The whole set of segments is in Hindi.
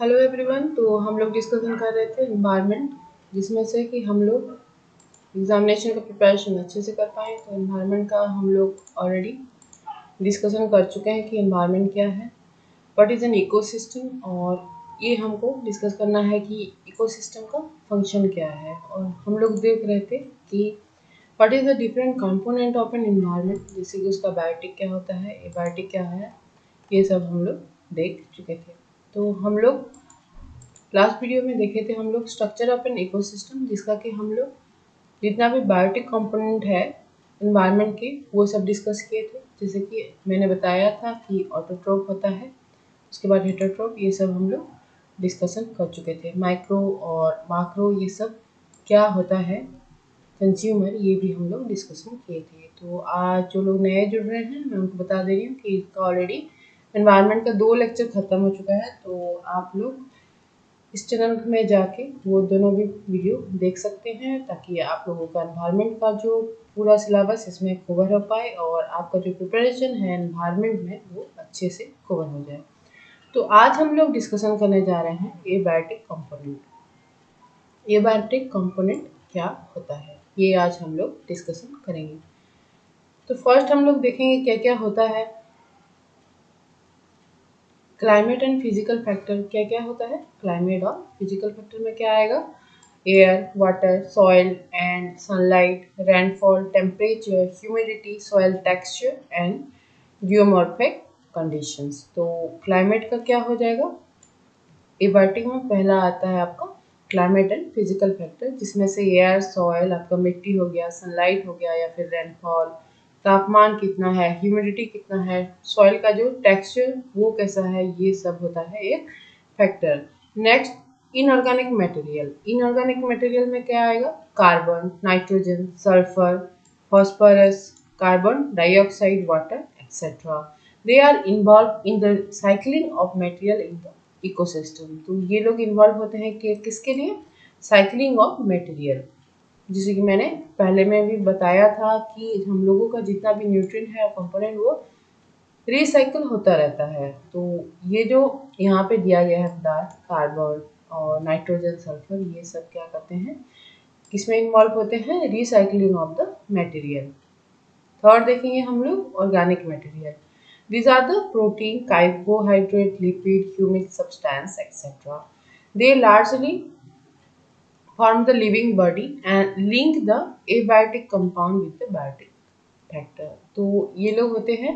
Hello everyone. तो हम लोग डिस्कशन कर रहे थे इन्वायरमेंट, जिसमें से कि हम लोग एग्जामिनेशन का प्रिपरेशन अच्छे से कर पाएँ। तो इन्वायरमेंट का हम लोग ऑलरेडी डिस्कशन कर चुके हैं कि इन्वायरमेंट क्या है, व्हाट इज़ एन इकोसिस्टम, और ये हमको डिस्कस करना है कि इकोसिस्टम का फंक्शन क्या है। और हम लोग देख रहे थे कि what is the different component of an environment, जैसे कि उसका बायोटिक क्या होता है, एबायोटिक क्या है, ये सब हम लोग देख चुके थे। तो हम लोग लास्ट वीडियो में देखे थे हम लोग स्ट्रक्चर ऑफ एन इकोसिस्टम, जिसका कि हम लोग जितना भी बायोटिक कंपोनेंट है इन्वायरमेंट के वो सब डिस्कस किए थे। जैसे कि मैंने बताया था कि ऑटोट्रोफ होता है, उसके बाद हेटरोट्रोफ, ये सब हम लोग डिस्कशन कर चुके थे। माइक्रो और माक्रो ये सब क्या होता है, कंज्यूमर, ये भी हम लोग डिस्कशन किए थे। तो आज जो लोग नए जुड़ रहे हैं मैं उनको बता दे रही हूँ कि इसका ऑलरेडी इन्वायरमेंट का 2 लेक्चर खत्म हो चुका है। तो आप लोग इस चैनल में जाके वो दोनों भी वीडियो देख सकते हैं, ताकि आप लोगों का एनवायरनमेंट का जो पूरा सिलेबस इसमें कवर हो पाए और आपका जो प्रिपरेशन है एनवायरनमेंट में वो अच्छे से कवर हो जाए। तो आज हम लोग डिस्कशन करने जा रहे हैं एबायोटिक कंपोनेंट। एबायोटिक कंपोनेंट क्या होता है ये आज हम लोग डिस्कशन करेंगे। तो फर्स्ट हम लोग देखेंगे क्या क्या होता है। क्लाइमेट एंड फिजिकल फैक्टर क्या क्या होता है। क्लाइमेट और फिजिकल फैक्टर में क्या आएगा, air, water, soil and sunlight, rainfall, temperature, humidity, soil texture and geomorphic conditions. तो क्लाइमेट का क्या हो जाएगा, एबायोटिक में पहला आता है आपका क्लाइमेट एंड फिजिकल फैक्टर, जिसमें से एयर, सॉइल, आपका मिट्टी हो गया, सनलाइट हो गया या फिर रेनफॉल, तापमान कितना है, ह्यूमिडिटी कितना है, सॉइल का जो टेक्सचर वो कैसा है, ये सब होता है एक factor. Next inorganic material. Inorganic material में क्या आएगा, carbon, nitrogen, sulphur, phosphorus, carbon dioxide, water etcetera. They are involve in the cycling of material in the ecosystem. तो ये लोग इन्वॉल्व होते हैं कि किसके लिए, साइक्लिंग ऑफ मटेरियल। जैसे कि मैंने पहले में भी बताया था कि हम लोगों का जितना भी न्यूट्रिएंट है कंपोनेंट वो रिसाइकल होता रहता है। तो ये जो यहाँ पे दिया गया है पदार्थ, कार्बन और नाइट्रोजन, सल्फर, ये सब क्या करते हैं, किसमें इन्वॉल्व होते हैं, recycling of the material. Third देखेंगे हम लोग organic material. These are the protein, carbohydrate, lipid, humic substance, etc. They largely form the living body and link the abiotic compound with the biotic factor. तो ये लोग होते हैं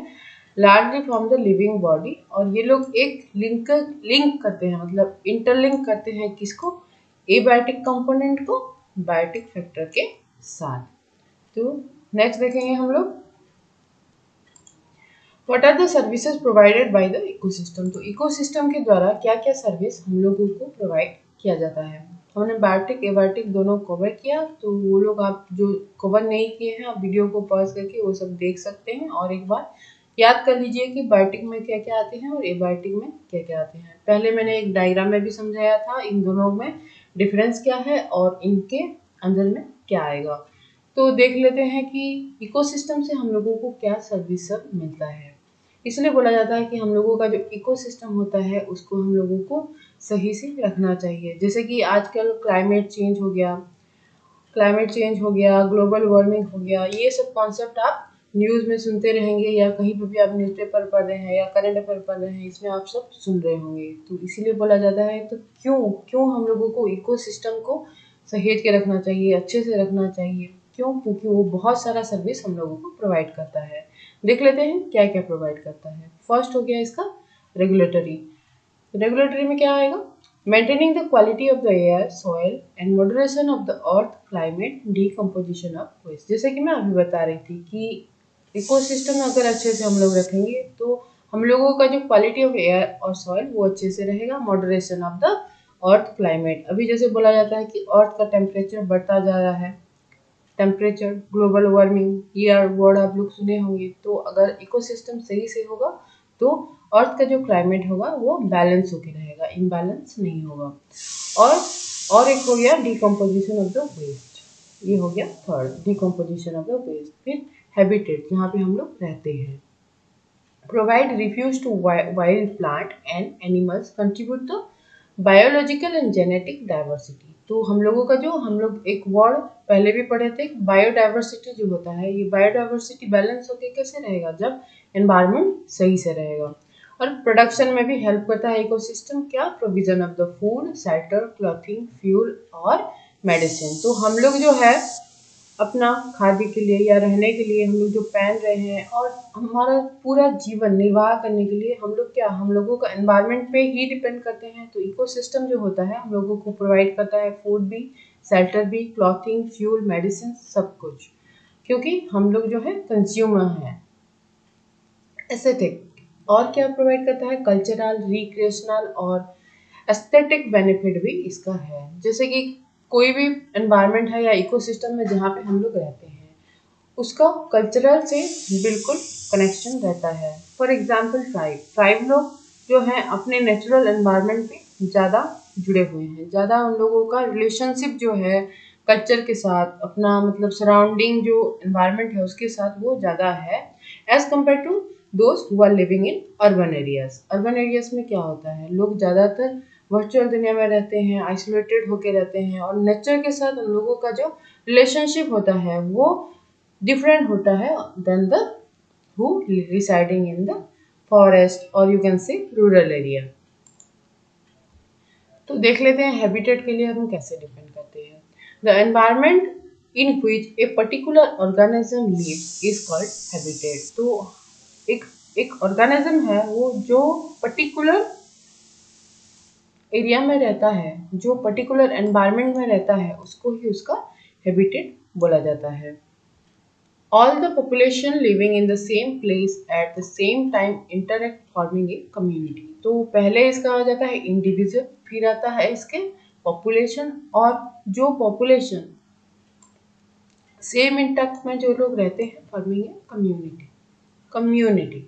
largely form the living body, और ये लोग एक लिंक करते हैं, मतलब इंटरलिंक करते हैं किसको, abiotic कंपोनेंट को बायोटिक फैक्टर के साथ। तो नेक्स्ट देखेंगे हम लोग what are the services provided by the ecosystem. तो इकोसिस्टम के द्वारा क्या क्या सर्विस हम लोगों को प्रोवाइड किया जाता है। हमने बायोटिक एबायोटिक दोनों कवर किया, तो वो लोग आप जो कवर नहीं किए हैं आप वीडियो को पॉज करके वो सब देख सकते हैं, और एक बार याद कर लीजिए कि बायोटिक में क्या क्या आते हैं और एबायोटिक में क्या क्या आते हैं। पहले मैंने एक डायग्राम में भी समझाया था इन दोनों में डिफरेंस क्या है और इनके अंदर में क्या आएगा। तो देख लेते हैं कि इकोसिस्टम से हम लोगों को क्या सर्विस सब मिलता है। इसलिए बोला जाता है कि हम लोगों का जो इकोसिस्टम होता है उसको हम लोगों को सही से रखना चाहिए। जैसे कि आजकल क्लाइमेट चेंज हो गया, ग्लोबल वार्मिंग हो गया, ये सब कॉन्सेप्ट आप न्यूज़ में सुनते रहेंगे या कहीं पर भी आप न्यूज़पेपर पढ़ रहे हैं या करंट अफेयर पढ़ रहे हैं, इसमें आप सब सुन रहे होंगे। तो इसीलिए बोला जाता है, तो क्यों क्यों हम लोगों को इकोसिस्टम को सहेज के रखना चाहिए, अच्छे से रखना चाहिए। क्यों, क्योंकि वो बहुत सारा सर्विस हम लोगों को प्रोवाइड करता है। देख लेते हैं क्या क्या प्रोवाइड करता है। फर्स्ट हो गया इसका रेगुलेटरी। रेगुलेटरी में क्या आएगा, maintaining the quality of the air, soil and moderation of the earth, climate, decomposition of waste. जैसे कि मैं अभी बता रही थी कि इकोसिस्टम अगर अच्छे से हम लोग रखेंगे तो हम लोगों का जो क्वालिटी ऑफ एयर और सॉइल वो अच्छे से रहेगा। Moderation of the earth, climate, अभी जैसे बोला जाता है कि अर्थ का टेम्परेचर बढ़ता जा रहा है, टेम्परेचर, ग्लोबल वार्मिंग, ये वर्ड आप लोग सुने होंगे। तो अगर इकोसिस्टम सही से होगा तो अर्थ का जो क्लाइमेट होगा वो बैलेंस होके रहेगा, इम्बैलेंस नहीं होगा। और और एक हो गया डिकम्पोजिशन ऑफ द वेस्ट, ये हो गया third, decomposition of the waste. फिर हैबिटेट, जहाँ पे हम लोग रहते हैं, provide refuge to wild plant and animals, contribute the biological and genetic diversity, तो हम लोगों का जो हम लोग एक वर्ड पहले भी पढ़े थे, बायोडाइवर्सिटी जो होता है, ये बायोडाइवर्सिटी बैलेंस होकर कैसे रहेगा, जब एनवायरनमेंट सही से रहेगा। और प्रोडक्शन में भी हेल्प करता है इकोसिस्टम, क्या, provision of the food, shelter, clothing, fuel और मेडिसिन। तो हम लोग जो है अपना खाद्य के लिए या रहने के लिए हम लोग जो पहन रहे हैं और हमारा पूरा जीवन निर्वाह करने के लिए हम लोग क्या, हम लोगों का एनवायरनमेंट पे ही डिपेंड करते हैं। तो इकोसिस्टम जो होता है हम लोगों को प्रोवाइड करता है फूड भी, शेल्टर भी, क्लॉथिंग, फ्यूल, मेडिसिन, सब कुछ, क्योंकि हम लोग जो है कंज्यूमर हैं। एस्थेटिक और क्या प्रोवाइड करता है, कल्चरल, रिक्रिएशनल और एस्थेटिक बेनिफिट भी इसका है। जैसे कि कोई भी एनवायरनमेंट है या इकोसिस्टम है जहाँ पे हम लोग रहते हैं, उसका कल्चरल से बिल्कुल कनेक्शन रहता है। फॉर एग्जाम्पल ट्राइब लोग जो हैं अपने नेचुरल एनवायरनमेंट पे ज़्यादा जुड़े हुए हैं, ज़्यादा उन लोगों का रिलेशनशिप जो है कल्चर के साथ, अपना मतलब सराउंडिंग जो एनवायरनमेंट है उसके साथ वो ज़्यादा है as compare to those who are living in urban areas. Urban areas में क्या होता है, लोग ज़्यादातर वर्चुअल दुनिया में रहते हैं, आइसोलेटेड होके रहते हैं और नेचर के साथ उन लोगों का जो रिलेशनशिप होता है वो different होता है than the who residing in the forest or you can say rural area। तो देख लेते हैं हैबिटेट के लिए हम कैसे डिपेंड करते हैं। The environment in which a particular organism lives is called habitat. तो एक एक ऑर्गेनिज्म है वो जो पर्टिकुलर एरिया में रहता है, जो पर्टिकुलर एनवायरमेंट में रहता है, उसको ही उसका हैबिटेट बोला जाता है। All the population living in the same place at the same time interact forming a community। तो पहले इसका आ जाता है इंडिविजुअल, फिर आता है इसके पॉपुलेशन, और जो पॉपुलेशन सेम इंटैक्ट में जो लोग रहते हैं फॉर्मिंग ए कम्युनिटी।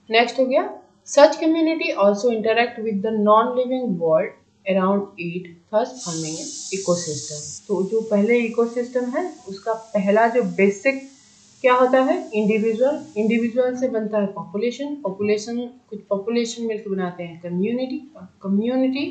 नेक्स्ट हो गया, such community also interact with the non living world around it, thus forming an ecosystem. तो जो पहले इकोसिस्टम है उसका पहला जो बेसिक क्या होता है, इंडिविजुअल से बनता है पॉपुलेशन कुछ पॉपुलेशन मिलकर बनाते हैं कम्युनिटी, और कम्युनिटी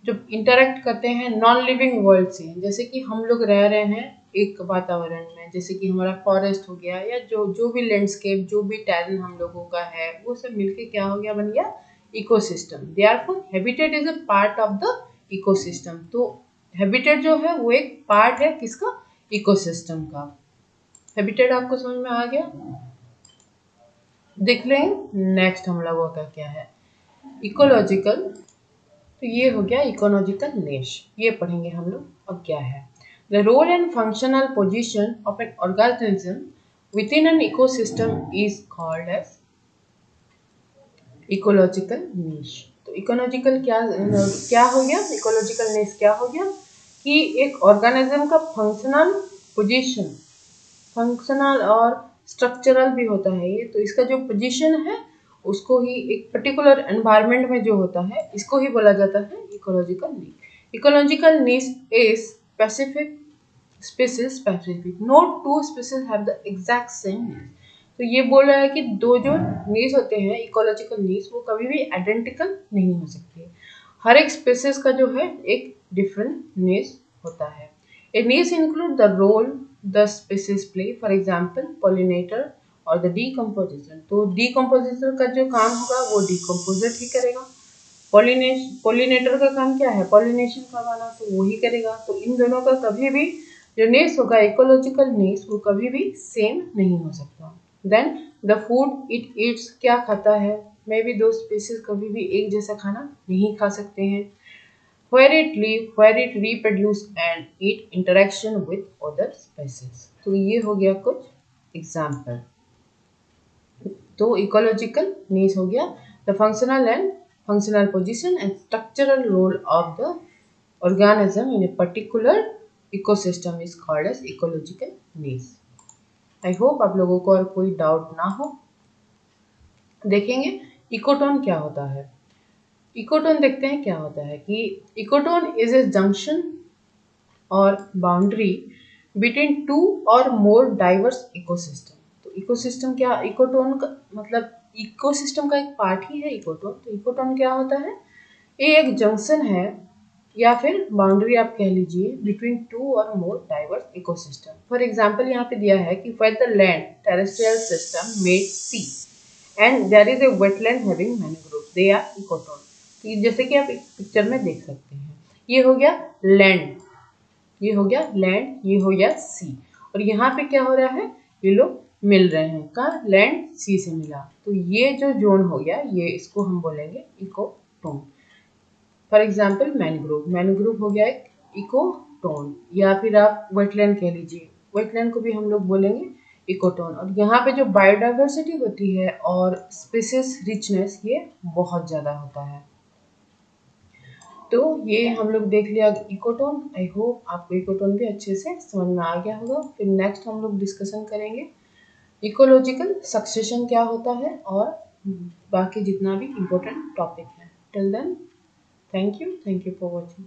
जब इंटरेक्ट करते हैं नॉन लिविंग वर्ल्ड से, जैसे कि हम लोग रह रहे हैं एक वातावरण में, जैसे कि हमारा फॉरेस्ट हो गया या जो भी लैंडस्केप, जो भी टैलेंट हम लोगों का है, वो सब मिलके क्या हो गया, बन गया ecosystem. Therefore habitat is a part of the ecosystem. तो हैबिटेट जो है वो एक पार्ट है किसका, इकोसिस्टम का। हैबिटेट आपको समझ में आ गया। देख लें नेक्स्ट हम लोगों का क्या है, इकोलॉजिकल। तो ये हो गया इकोलॉजिकल निश, ये पढ़ेंगे हम लोग। अब क्या है, the role and functional position of an organism within an ecosystem is called as ecological niche. तो इकोलॉजिकल क्या क्या हो गया, इकोलॉजिकल निश क्या हो गया कि एक ऑर्गेनिज्म का फंक्शनल पोजीशन, फंक्शनल और स्ट्रक्चरल भी होता है ये, तो इसका जो पोजीशन है उसको ही एक पर्टिकुलर एनवायरनमेंट में जो होता है इसको ही बोला जाता है ecological need. Ecological need is specific species specific, no two species have the exact same need. तो ये बोल रहा है कि दो जो नीड्स होते हैं इकोलॉजिकल नीड्स वो कभी भी आइडेंटिकल नहीं हो सकते, हर एक स्पीसीज का जो है एक डिफरेंट नीड्स होता है। A needs include the role the species play, for example, pollinator और the decomposition। तो decomposition का जो काम होगा वो decomposer ही करेगा। पोलिनेटर का काम क्या है, पॉलिनेशन करवाना, तो वो ही करेगा। तो इन दोनों का कभी भी जो नीड्स होगा इकोलॉजिकल नीड्स वो कभी भी सेम नहीं हो सकता। Then the food it eats, क्या खाता है, मे बी दो स्पीसीज कभी भी एक जैसा खाना नहीं खा सकते हैं। where it live, where it reproduce and it interaction with other species। तो ये हो गया कुछ एग्जाम्पल। तो इकोलॉजिकल नीड्स हो गया the functional position and structural role of the organism in a particular ecosystem is called as ecological needs. I hope आप लोगों को और कोई डाउट ना हो। देखेंगे इकोटोन क्या होता है। इकोटोन देखते हैं क्या होता है कि इकोटोन इज ए जंक्शन और बाउंड्री बिटवीन टू और मोर डाइवर्स इकोसिस्टम। तो इकोसिस्टम क्या, इकोटोन का मतलब इकोसिस्टम का एक पार्ट ही है इकोटोन। तो इकोटोन क्या होता है? ये एक जंक्शन है या फिर बाउंड्री आप कह लीजिए बिटवीन टू और more diverse ecosystem. For example यहाँ पे दिया है कि for the land terrestrial system med sea and there is a wetland having mangrove they are ecotone. तो जैसे कि आप एक पिक्चर में देख सकते हैं, ये हो गया लैंड, ये हो गया लैंड, ये हो गया सी, और यहाँ पे क्या हो रहा है, ये लोग मिल रहे हैं, का लैंड सी से मिला, तो ये जो जोन हो गया ये इसको हम बोलेंगे ecotone. For example mangrove, mangrove हो गया एक इकोटोन, या फिर आप वेटलैंड कह लीजिए, वेटलैंड को भी हम लोग बोलेंगे इकोटोन। और यहाँ पे जो बायोडाइवर्सिटी होती है और स्पीसीज रिचनेस ये बहुत ज़्यादा होता है। तो ये हम लोग देख लिया इकोटोन। आई होप आपको इकोटोन भी अच्छे से समझ में आ गया होगा। फिर नेक्स्ट हम लोग डिस्कशन करेंगे इकोलॉजिकल सक्सेशन क्या होता है और बाकी जितना भी इम्पोर्टेंट टॉपिक है। Till then thank you for watching.